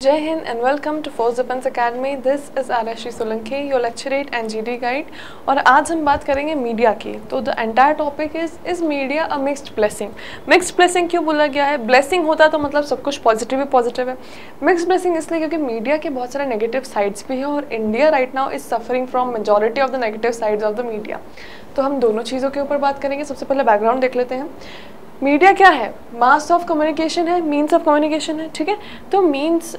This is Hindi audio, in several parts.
जय Hind and welcome to force defence academy. This is आरएसशी Solanki, your lecturer and GD guide. और आज हम बात करेंगे मीडिया की। तो the entire topic is media a mixed blessing. Mixed blessing क्यों बोला गया है? ब्लेसिंग होता तो मतलब सब कुछ पॉजिटिव ही पॉजिटिव है। मिक्स्ड ब्लेसिंग इसलिए क्योंकि मीडिया के बहुत सारे नेगेटिव साइड्स भी हैं और India right now is suffering from majority of the negative sides of the media. तो हम दोनों चीज़ों के ऊपर बात करेंगे। सबसे पहले बैकग्राउंड देख लेते हैं। मीडिया क्या है? मास ऑफ कम्युनिकेशन है, मीन्स ऑफ कम्युनिकेशन है। ठीक है, तो मीन्स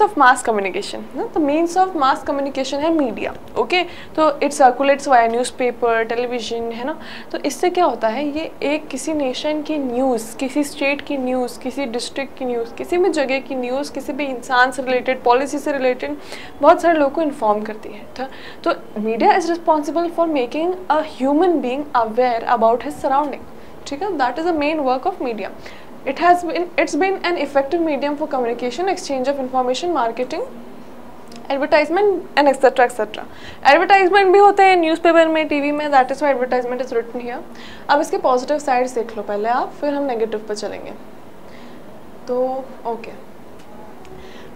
ऑफ मास कम्युनिकेशन ना, तो मीन्स ऑफ मास कम्युनिकेशन है मीडिया। ओके, तो it circulates via newspaper, television, है ना। तो इससे क्या होता है, ये एक किसी नेशन की न्यूज़, किसी स्टेट की न्यूज़, किसी डिस्ट्रिक्ट की न्यूज़, किसी भी जगह की न्यूज़, किसी भी इंसान से रिलेटेड, पॉलिसी से रिलेटेड बहुत सारे लोगों को इन्फॉर्म करती है। तो media is responsible for making a human being aware about his surrounding. ठीक है, that is the main work of media. It's been an effective medium for communication, exchange of information, marketing, advertisement and etcetera etcetera. Advertisement भी होते हैं न्यूज़पेपर में, टीवी में, that is why advertisement is written here. अब इसके पॉजिटिव साइड्स देख लो पहले आप, फिर हम नेगेटिव पर चलेंगे। तो okay,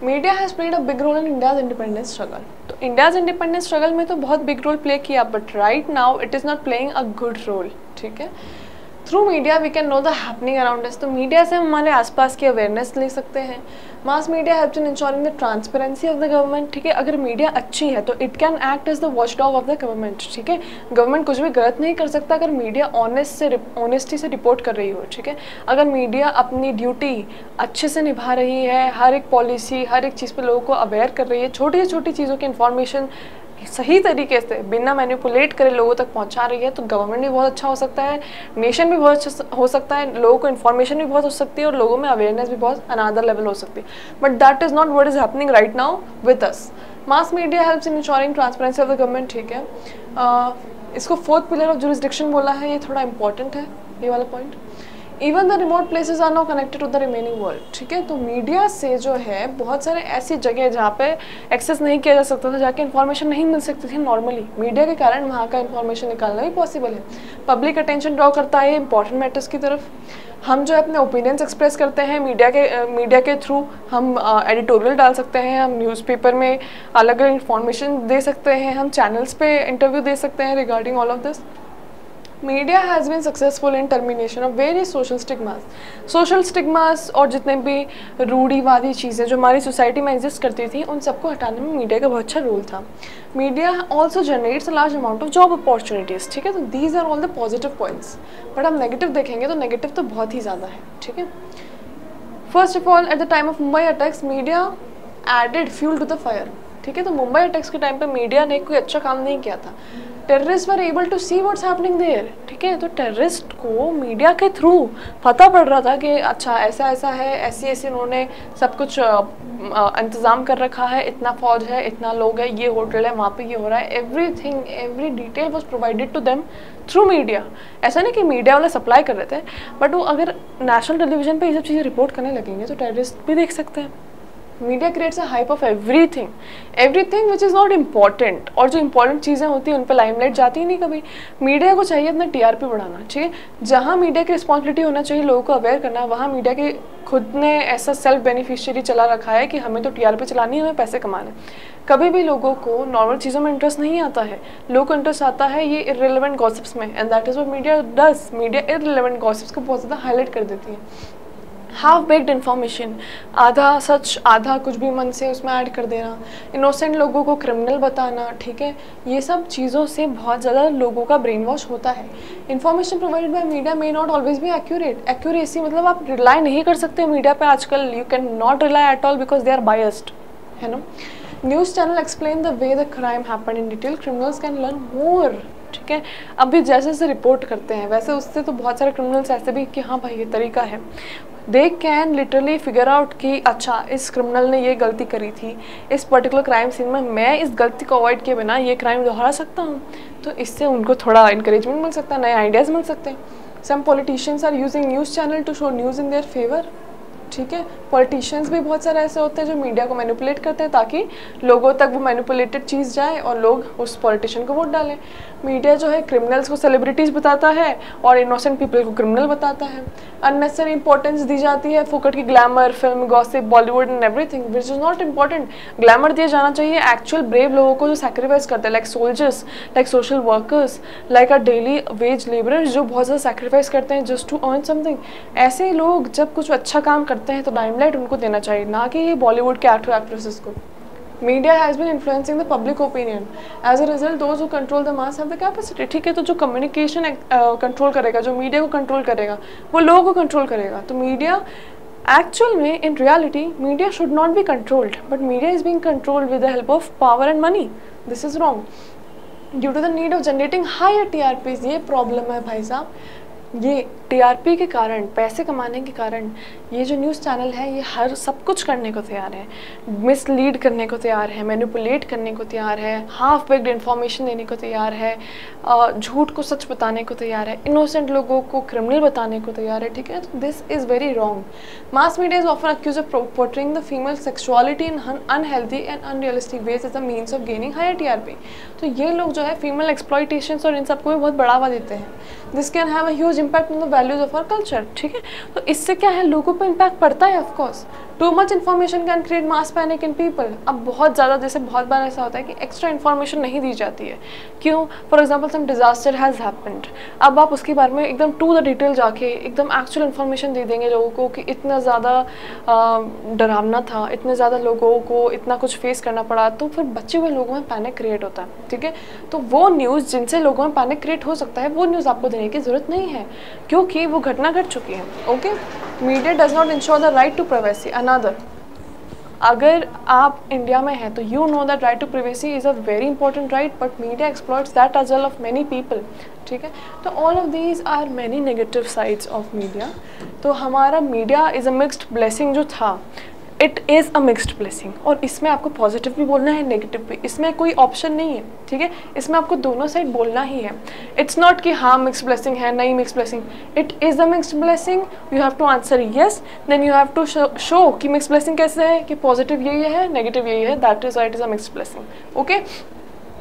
media has played a big role in India's independence struggle. तो इंडियाज इंडिपेंडेंस स्ट्रगल में तो बहुत बिग रोल प्ले किया, but right now it is not playing a good role. ठीक है, through media we can know the happening around us. तो मीडिया से हम हमारे आसपास की अवेयरनेस ले सकते हैं। Mass media helps in ensuring the transparency of the government. ठीक है, अगर मीडिया अच्छी है तो it can act as the watchdog of the government. ठीक है, गवर्नमेंट कुछ भी गलत नहीं कर सकता अगर मीडिया ऑनेस्टी से रिपोर्ट कर रही हो। ठीक है, अगर मीडिया अपनी ड्यूटी अच्छे से निभा रही है, हर एक पॉलिसी, हर एक चीज़ पर लोगों को अवेयर कर रही है, छोटी से छोटी चीज़ों की इन्फॉर्मेशन सही तरीके से बिना मैनिपुलेट करे लोगों तक पहुंचा रही है, तो गवर्नमेंट भी बहुत अच्छा हो सकता है, नेशन भी बहुत अच्छा हो सकता है, लोगों को इन्फॉर्मेशन भी बहुत हो सकती है और लोगों में अवेयरनेस भी बहुत अनदर लेवल हो सकती है। But that is not what is happening right now with us. Mass media helps in ensuring transparency of the government. ठीक है, इसको फोर्थ पिलर ऑफ जुरिस्डिक्शन बोला है, ये थोड़ा इंपॉर्टेंट है ये वाला point. Even the remote places are now connected to the remaining world. ठीक है, तो मीडिया से जो है बहुत सारे ऐसी जगह जहाँ पे एक्सेस नहीं किया जा सकता था, जाके इन्फॉर्मेशन नहीं मिल सकती थी नॉर्मली, मीडिया के कारण वहाँ का इन्फॉर्मेशन निकालना भी पॉसिबल है। पब्लिक अटेंशन ड्रॉ करता है इंपॉर्टेंट मैटर्स की तरफ। हम जो अपने ओपिनियंस एक्सप्रेस करते हैं मीडिया के थ्रू, हम एडिटोरियल डाल सकते हैं, हम न्यूज़पेपर में अलग अलग इन्फॉर्मेशन दे सकते हैं, हम चैनल्स पे इंटरव्यू दे सकते हैं regarding all of this. Media has been successful in termination of various social stigmas और जितने भी रूढ़िवादी चीज़ें जो हमारी सोसाइटी में एग्जिस्ट करती थी, उन सबको हटाने में मीडिया का बहुत अच्छा रोल था। Media also generates a large amount of job opportunities. ठीक है, तो these are all the positive points. But हम नेगेटिव देखेंगे तो नेगेटिव तो बहुत ही ज़्यादा है। ठीक है, first of all, at the time of Mumbai attacks media added fuel to the fire. ठीक है, तो मुंबई अटैक्स के टाइम पे मीडिया ने कोई अच्छा काम नहीं किया था। Terrorist were able to see what's happening there. ठीक है, तो टेररिस्ट को मीडिया के थ्रू पता पड़ रहा था कि अच्छा ऐसा ऐसा है, ऐसी ऐसी उन्होंने सब कुछ इंतज़ाम कर रखा है, इतना फौज है, इतना लोग है, ये होटल है, वहाँ पे ये हो रहा है, everything, every detail was provided to them through media. ऐसा नहीं कि मीडिया वाले सप्लाई कर रहे थे, बट वो अगर नेशनल टेलीविजन पे ये सब चीज़ें रिपोर्ट करने लगेंगे तो टेररिस्ट भी देख सकते हैं। Media creates a hype of everything which is not important, और जो इंपॉर्टेंट चीज़ें होती हैं उन पर लाइमलाइट जाती ही नहीं कभी। मीडिया को चाहिए अपना टीआरपी बढ़ाना। ठीक है, जहाँ मीडिया की रिस्पॉन्सिबिलिटी होना चाहिए लोगों को अवेयर करना, वहाँ मीडिया के खुद ने ऐसा सेल्फ बेनिफिशियरी चला रखा है कि हमें तो टीआरपी चलानी है, हमें पैसे कमाने। कभी भी लोगों को नॉर्मल चीज़ों में इंटरेस्ट नहीं आता है, लोगों को इंटरेस्ट आता है ये इररिलेवेंट गॉसिप्स में, and that is what media does. Media irrelevant gossips को बहुत ज़्यादा हाईलाइट कर देती है। हाफ बेक्ड इन्फॉर्मेशन, आधा सच आधा कुछ भी मन से उसमें ऐड कर देना, इनोसेंट लोगों को क्रिमिनल बताना। ठीक है, ये सब चीज़ों से बहुत ज़्यादा लोगों का ब्रेन वॉश होता है। Information provided by media may not always भी एक्यूरेट। एक्यूरेसी मतलब आप रिलाई नहीं कर सकते मीडिया पे आजकल, you can not rely at all because they are biased, है ना। News channel explain the way the crime happen in detail, criminals can learn more. ठीक है, अभी जैसे जैसे रिपोर्ट करते हैं वैसे उससे तो बहुत सारे क्रिमिनल्स ऐसे भी कि हाँ भाई ये तरीका है, they can literally figure out कि अच्छा इस क्रिमिनल ने ये गलती करी थी, इस पर्टिकुलर क्राइम सीन में मैं इस गलती को अवॉइड किए बिना ये क्राइम दोहरा सकता हूँ। तो इससे उनको थोड़ा इंकरेजमेंट मिल सकता है, नए आइडियाज़ मिल सकते हैं। Some politicians are using news channel to show news in their favour. ठीक है। पॉलिटिशियंस भी बहुत सारे ऐसे होते हैं जो मीडिया को मैनिपुलेट करते हैं ताकि लोगों तक वो मैनिपुलेटेड चीज़ जाए और लोग उस पॉलिटिशियन को वोट डालें। मीडिया जो है क्रिमिनल्स को सेलिब्रिटीज़ बताता है और इनोसेंट पीपल को क्रिमिनल बताता है। अननेसेसरी इंपॉर्टेंस दी जाती है फुकट की glamour, film, gossip, Bollywood and everything which is not important. Glamour दिया जाना चाहिए एक्चुअल ब्रेव लोगों को जो सैक्रिफाइस करते हैं, like soldiers, like social workers, like अ डेली वेज लेबरर्स जो बहुत ज़्यादा सैक्रिफाइस करते हैं जस्ट टू अर्न समथिंग। ऐसे लोग जब कुछ अच्छा काम करते हैं तो लाइमलाइट उनको देना चाहिए, ना कि ये बॉलीवुड के एक्टर एक्ट्रेसेस को। Media has been influencing the public opinion, as a result those who control the mass have the capacity. ठीक है, तो जो कम्युनिकेशन कंट्रोल करेगा, जो मीडिया को कंट्रोल करेगा, वो लोगों को कंट्रोल करेगा। तो मीडिया एक्चुअल में, in reality, media should not be controlled, but media is being controlled with the help of power and money. This is wrong due to the need of generating higher TRPs। ये प्रॉब्लम है भाई साहब, ये TRP के कारण, पैसे कमाने के कारण ये जो न्यूज़ चैनल है ये हर सब कुछ करने को तैयार है, मिसलीड करने को तैयार है, मैनिपुलेट करने को तैयार है, हाफ बेक्ड इन्फॉर्मेशन देने को तैयार है, झूठ को सच बताने को तैयार है, इनोसेंट लोगों को क्रिमिनल बताने को तैयार है। ठीक है, तो this is very wrong. Mass media is often accuse of portraying the female sexuality in unhealthy and unrealistic ways as a means of gaining higher TRP। तो ये लोग जो है फीमेल एक्सप्लॉयटेशन और इन सबको भी बहुत बढ़ावा देते हैं। This can have a huge impact on the values of our culture. ठीक है, तो इससे क्या है, लोगों पर इम्पैक्ट पड़ता है। Of course too much information can create mass panic in people. अब बहुत ज़्यादा, जैसे बहुत बार ऐसा होता है कि एक्स्ट्रा इन्फॉर्मेशन नहीं दी जाती है। क्यों? For example some disaster has happened, अब आप उसके बारे में एकदम टू द डिटेल जाके एकदम एक्चुअल इन्फॉर्मेशन दे देंगे लोगों को कि इतना ज़्यादा डरावना था, इतने ज़्यादा लोगों को इतना कुछ फेस करना पड़ा, तो फिर बचे हुए लोगों में पैनिक क्रिएट होता है। ठीक है, तो वो न्यूज़ जिनसे लोगों में पैनिक क्रिएट हो सकता है वो न्यूज़ आपको देने की ज़रूरत नहीं है, क्योंकि वो घटना घट चुकी है। Okay, media does not ensure the right to privacy. Another, अगर आप इंडिया में हैं तो you know that right to privacy is a very important right, but media exploits that as well of many people. ठीक है, तो all of these are many negative sides of media. तो हमारा media is a mixed blessing जो था, it is a mixed blessing, और इसमें आपको पॉजिटिव भी बोलना है, नेगेटिव भी, इसमें कोई ऑप्शन नहीं है। ठीक है, इसमें आपको दोनों साइड बोलना ही है। इट्स नॉट कि हाँ मिक्स्ड ब्लेसिंग है, नहीं mixed blessing, it is a mixed blessing. You have to answer yes, then you have to show कि मिक्स्ड ब्लेसिंग कैसे है, कि पॉजिटिव यही है, नेगेटिव यही है, that is why it is a mixed blessing. Okay,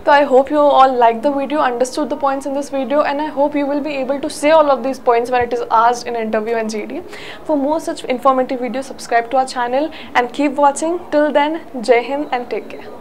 so I hope you all liked the video, understood the points in this video, and I hope you will be able to say all of these points when it is asked in interview and GD. For more such informative videos, subscribe to our channel and keep watching. Till then, Jai Hind and take care.